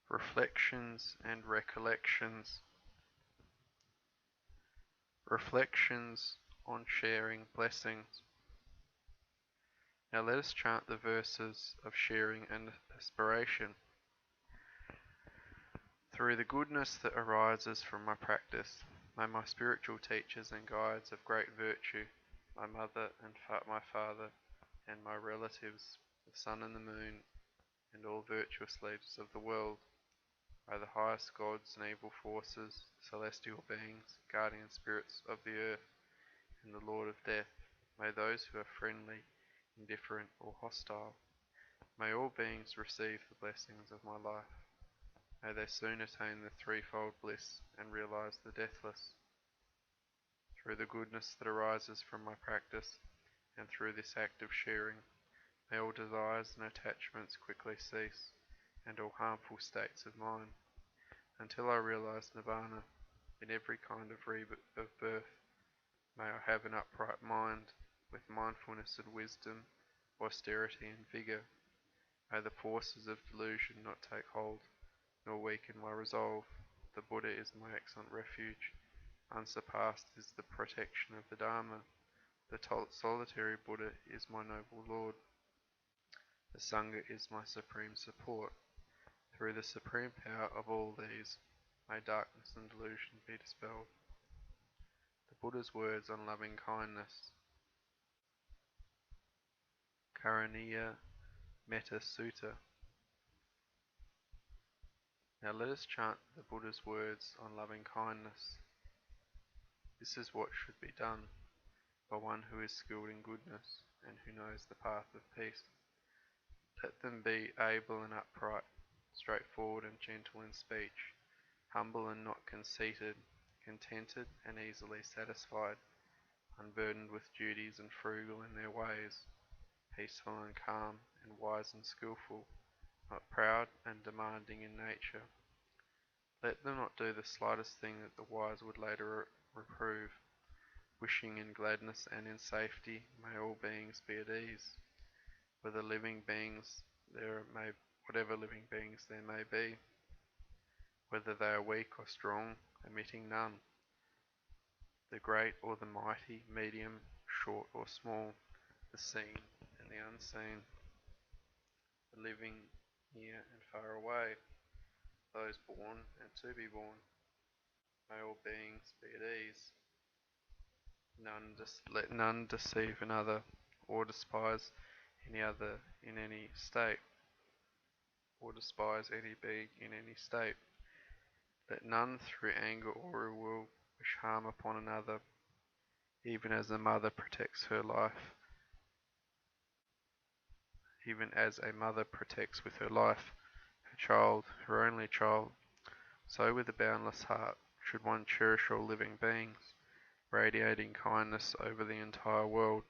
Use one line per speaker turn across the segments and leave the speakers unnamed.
Reflections and Recollections. Reflections on sharing blessings. Now let us chant the verses of sharing and aspiration. Through the goodness that arises from my practice, may my spiritual teachers and guides of great virtue, my mother and my father, and my relatives, the sun and the moon, and all virtuous leaders of the world, by the highest gods and evil forces, celestial beings, guardian spirits of the earth, and the Lord of death, may those who are friendly, indifferent, or hostile, may all beings receive the blessings of my life. May they soon attain the threefold bliss and realize the deathless. Through the goodness that arises from my practice, and through this act of sharing, may all desires and attachments quickly cease, and all harmful states of mind, until I realize nirvana in every kind of rebirth of birth. May I have an upright mind, with mindfulness and wisdom, austerity and vigour. May the forces of delusion not take hold, nor weaken my resolve. The Buddha is my excellent refuge. Unsurpassed is the protection of the Dharma. The solitary Buddha is my noble Lord. The Sangha is my supreme support. Through the supreme power of all these, may darkness and delusion be dispelled. The Buddha's words on loving kindness. Karaniya Metta Sutta. Now let us chant the Buddha's words on loving kindness. This is what should be done by one who is skilled in goodness and who knows the path of peace. Let them be able and upright, straightforward and gentle in speech, humble and not conceited, contented and easily satisfied, unburdened with duties and frugal in their ways, peaceful and calm and wise and skilful, not proud and demanding in nature. Let them not do the slightest thing that the wise would later reprove. Wishing in gladness and in safety, may all beings be at ease. Whatever living beings there may be, whether they are weak or strong, omitting none, the great or the mighty, medium, short or small, the seen and the unseen, the living near and far away, those born and to be born, may all beings be at ease. Let none deceive another, or despise any other in any state, or despise any being in any state. Let none through anger or ill will wish harm upon another, even as a mother protects her life, even as a mother protects with her life her child, her only child. So with a boundless heart should one cherish all living beings, radiating kindness over the entire world,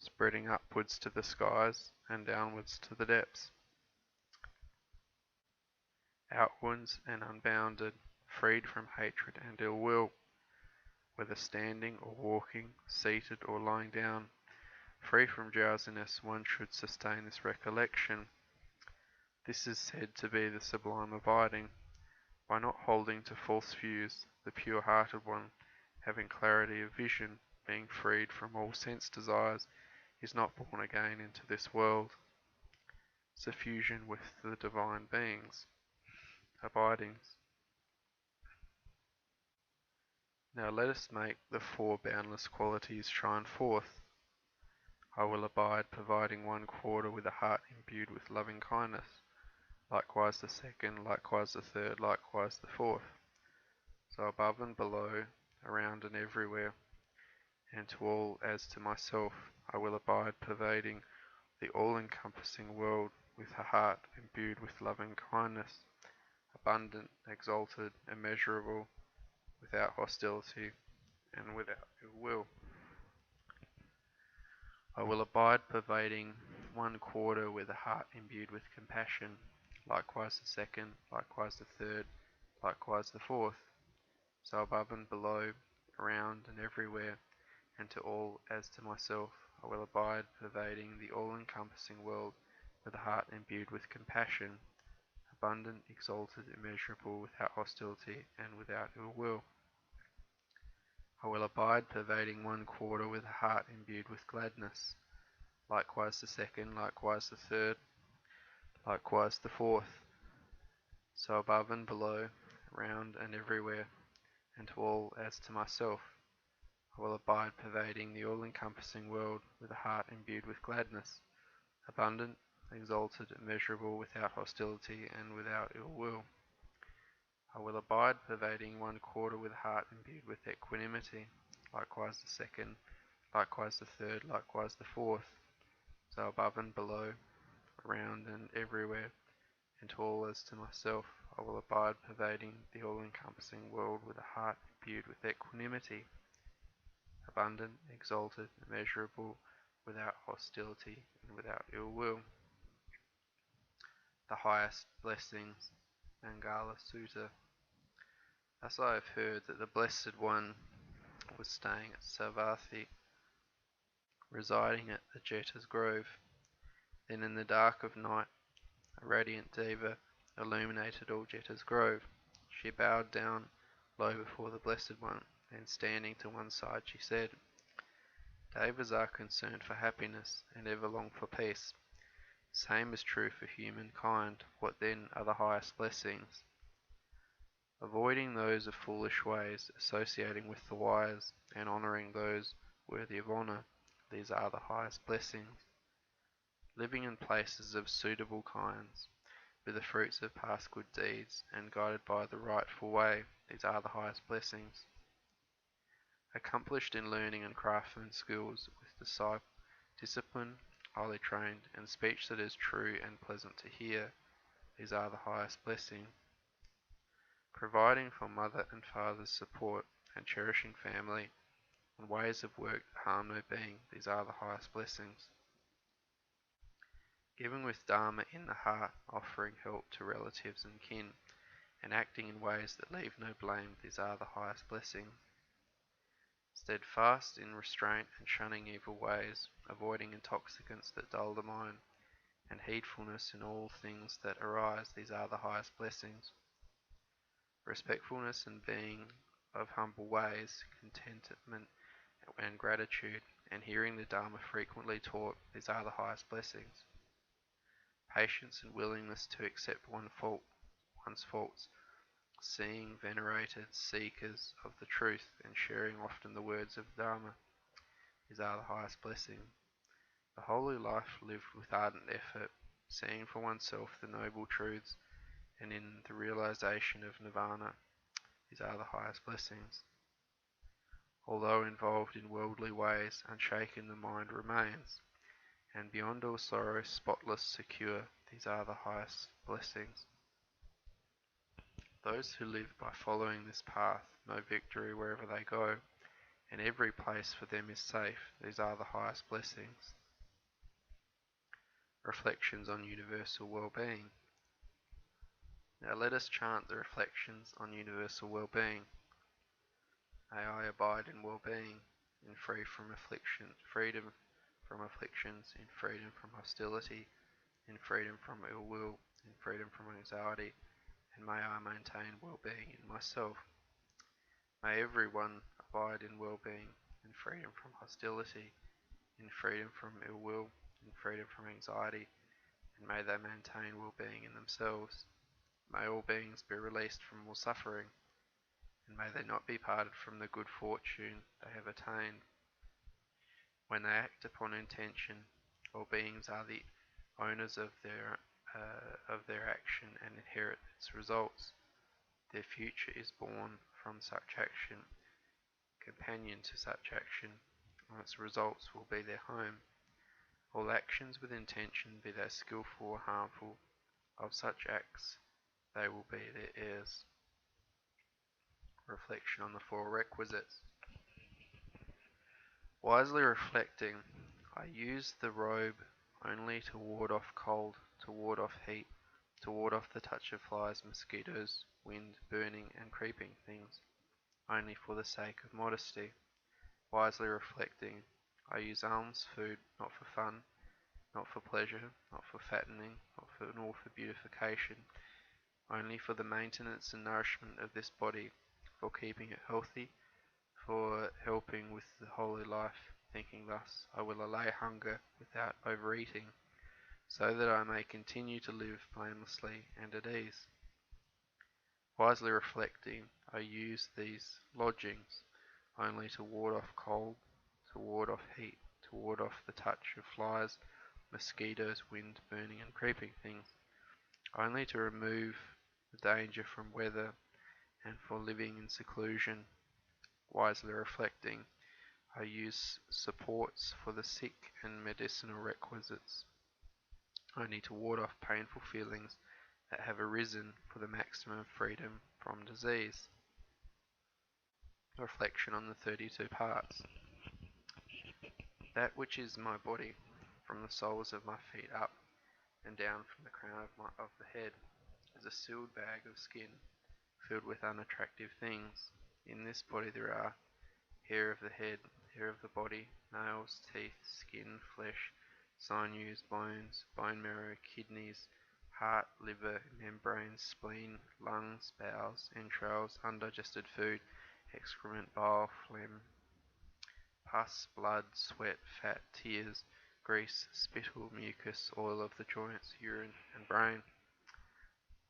spreading upwards to the skies and downwards to the depths, outwards and unbounded, freed from hatred and ill will, whether standing or walking, seated or lying down. Free from drowsiness, one should sustain this recollection. This is said to be the sublime abiding. By not holding to false views, the pure-hearted one, having clarity of vision, being freed from all sense desires, is not born again into this world. Suffusion with the divine beings. Abidings. Now let us make the four boundless qualities shine forth. I will abide, providing 1/4 with a heart imbued with loving kindness, likewise the second, likewise the third, likewise the fourth. So above and below, around and everywhere, and to all as to myself, I will abide, pervading the all-encompassing world with a heart imbued with loving kindness, abundant, exalted, immeasurable, without hostility and without ill will. I will abide, pervading 1/4 with a heart imbued with compassion, likewise the second, likewise the third, likewise the fourth. So above and below, around and everywhere, and to all as to myself, I will abide, pervading the all-encompassing world with a heart imbued with compassion, abundant, exalted, immeasurable, without hostility and without ill will. I will abide, pervading one quarter with a heart imbued with gladness, likewise the second, likewise the third, likewise the fourth, so above and below, around and everywhere, and to all as to myself. I will abide, pervading the all-encompassing world with a heart imbued with gladness, abundant, exalted, immeasurable, without hostility and without ill will. I will abide, pervading one quarter with a heart imbued with equanimity, likewise the second, likewise the third, likewise the fourth, so above and below, around and everywhere, and to all as to myself. I will abide, pervading the all-encompassing world with a heart imbued with equanimity, abundant, exalted, immeasurable, without hostility and without ill will. The highest blessings, Mangala Sutta. Thus I have heard that the Blessed One was staying at Savatthi, residing at the Jeta's Grove. Then in the dark of night, a radiant Deva illuminated all Jeta's Grove. She bowed down low before the Blessed One, and standing to one side she said, Devas are concerned for happiness, and ever long for peace. Same is true for humankind. What then are the highest blessings? Avoiding those of foolish ways, associating with the wise, and honouring those worthy of honour, these are the highest blessings. Living in places of suitable kinds, with the fruits of past good deeds, and guided by the rightful way, these are the highest blessings. Accomplished in learning and craftsman skills, with discipline, highly trained, and speech that is true and pleasant to hear, these are the highest blessings. Providing for mother and father's support, and cherishing family, and ways of work that harm no being, these are the highest blessings. Giving with Dharma in the heart, offering help to relatives and kin, and acting in ways that leave no blame, these are the highest blessings. Steadfast in restraint and shunning evil ways, avoiding intoxicants that dull the mind, and heedfulness in all things that arise, these are the highest blessings. Respectfulness and being of humble ways, contentment and gratitude, and hearing the Dharma frequently taught, these are the highest blessings. Patience and willingness to accept one's faults, seeing venerated seekers of the truth, and sharing often the words of Dharma, these are the highest blessings. The holy life lived with ardent effort, seeing for oneself the noble truths, and in the realization of nirvana, these are the highest blessings. Although involved in worldly ways, unshaken the mind remains, and beyond all sorrow, spotless, secure, these are the highest blessings. Those who live by following this path know victory wherever they go, and every place for them is safe, these are the highest blessings. Reflections on universal well-being. Now let us chant the reflections on universal well-being. May I abide in well-being, in freedom from afflictions, in freedom from hostility, in freedom from ill will, in freedom from anxiety, and may I maintain well-being in myself. May everyone abide in well-being, in freedom from hostility, in freedom from ill will, in freedom from anxiety, and may they maintain well-being in themselves. May all beings be released from all suffering, and may they not be parted from the good fortune they have attained. When they act upon intention, all beings are the owners of their action and inherit its results. Their future is born from such action, companion to such action, and its results will be their home. All actions with intention, be they skillful or harmful, of such acts they will be their heirs. Reflection on the four requisites. Wisely reflecting, I use the robe only to ward off cold, to ward off heat, to ward off the touch of flies, mosquitoes, wind, burning and creeping things, only for the sake of modesty. Wisely reflecting, I use alms food not for fun, not for pleasure, not for fattening, nor for beautification, only for the maintenance and nourishment of this body, for keeping it healthy, for helping with the holy life, thinking thus, I will allay hunger without overeating, so that I may continue to live blamelessly and at ease. Wisely reflecting, I use these lodgings only to ward off cold, to ward off heat, to ward off the touch of flies, mosquitoes, wind, burning and creeping things, only to remove the danger from weather and for living in seclusion. Wisely reflecting, I use supports for the sick and medicinal requisites, only to ward off painful feelings that have arisen for the maximum freedom from disease. Reflection on the 32 parts. That which is my body, from the soles of my feet up and down from the crown of the head, is a sealed bag of skin filled with unattractive things. In this body there are hair of the head, hair of the body, nails, teeth, skin, flesh, sinews, bones, bone marrow, kidneys, heart, liver, membranes, spleen, lungs, bowels, entrails, undigested food, excrement, bile, phlegm, pus, blood, sweat, fat, tears, grease, spittle, mucus, oil of the joints, urine, and brain.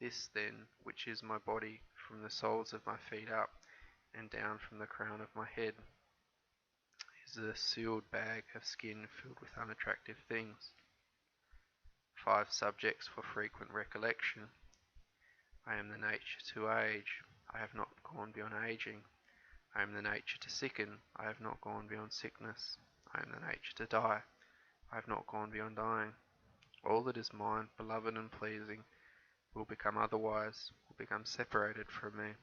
This, then, which is my body, from the soles of my feet up and down from the crown of my head, is a sealed bag of skin filled with unattractive things. 5 subjects for frequent recollection. I am the nature to age. I have not gone beyond aging. I am the nature to sicken. I have not gone beyond sickness. I am the nature to die. I have not gone beyond dying. All that is mine, beloved and pleasing, will become otherwise, will become separated from me.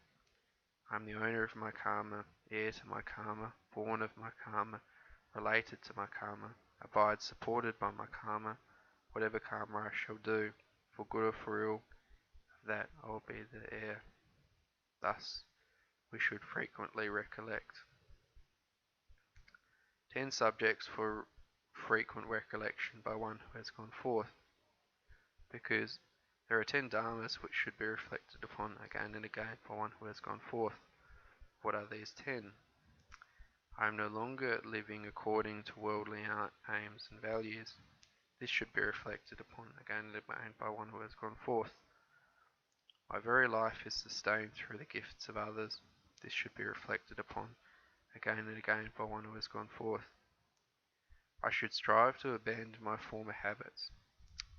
I am the owner of my karma, heir to my karma, born of my karma, related to my karma, abide supported by my karma. Whatever karma I shall do, for good or for ill, of that I will be the heir. Thus, we should frequently recollect. 10 subjects for frequent recollection by one who has gone forth, because there are 10 dharmas which should be reflected upon again and again by one who has gone forth. What are these 10? I am no longer living according to worldly aims and values. This should be reflected upon again and again by one who has gone forth. My very life is sustained through the gifts of others. This should be reflected upon again and again by one who has gone forth. I should strive to abandon my former habits.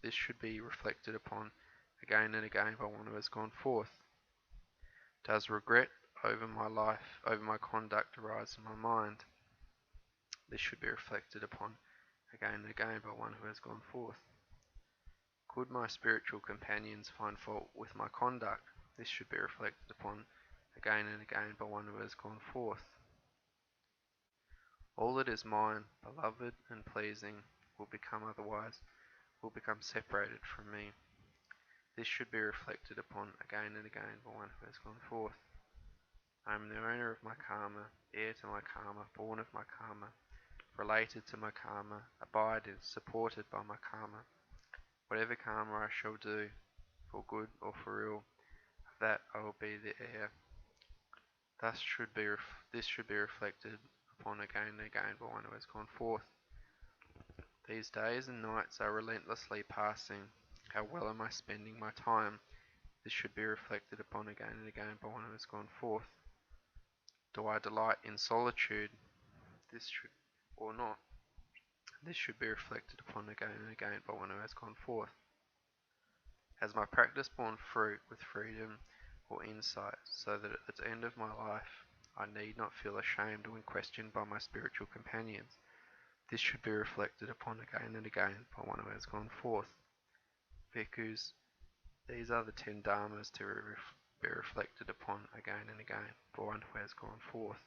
This should be reflected upon again and again by one who has gone forth. Does regret over my life, over my conduct arise in my mind? This should be reflected upon again and again by one who has gone forth. Could my spiritual companions find fault with my conduct? This should be reflected upon again and again by one who has gone forth. All that is mine, beloved and pleasing, will become otherwise, will become separated from me. This should be reflected upon again and again by one who has gone forth. I am the owner of my karma, heir to my karma, born of my karma, related to my karma, abide and supported by my karma. Whatever karma I shall do, for good or for ill, of that I will be the heir. This should be reflected upon again and again by one who has gone forth. These days and nights are relentlessly passing. How well am I spending my time? This should be reflected upon again and again by one who has gone forth. Do I delight in solitude? This should, or not? This should be reflected upon again and again by one who has gone forth. Has my practice borne fruit with freedom or insight, so that at the end of my life I need not feel ashamed when questioned by my spiritual companions? This should be reflected upon again and again by one who has gone forth, because these are the 10 dharmas to be reflected upon again and again by one who has gone forth.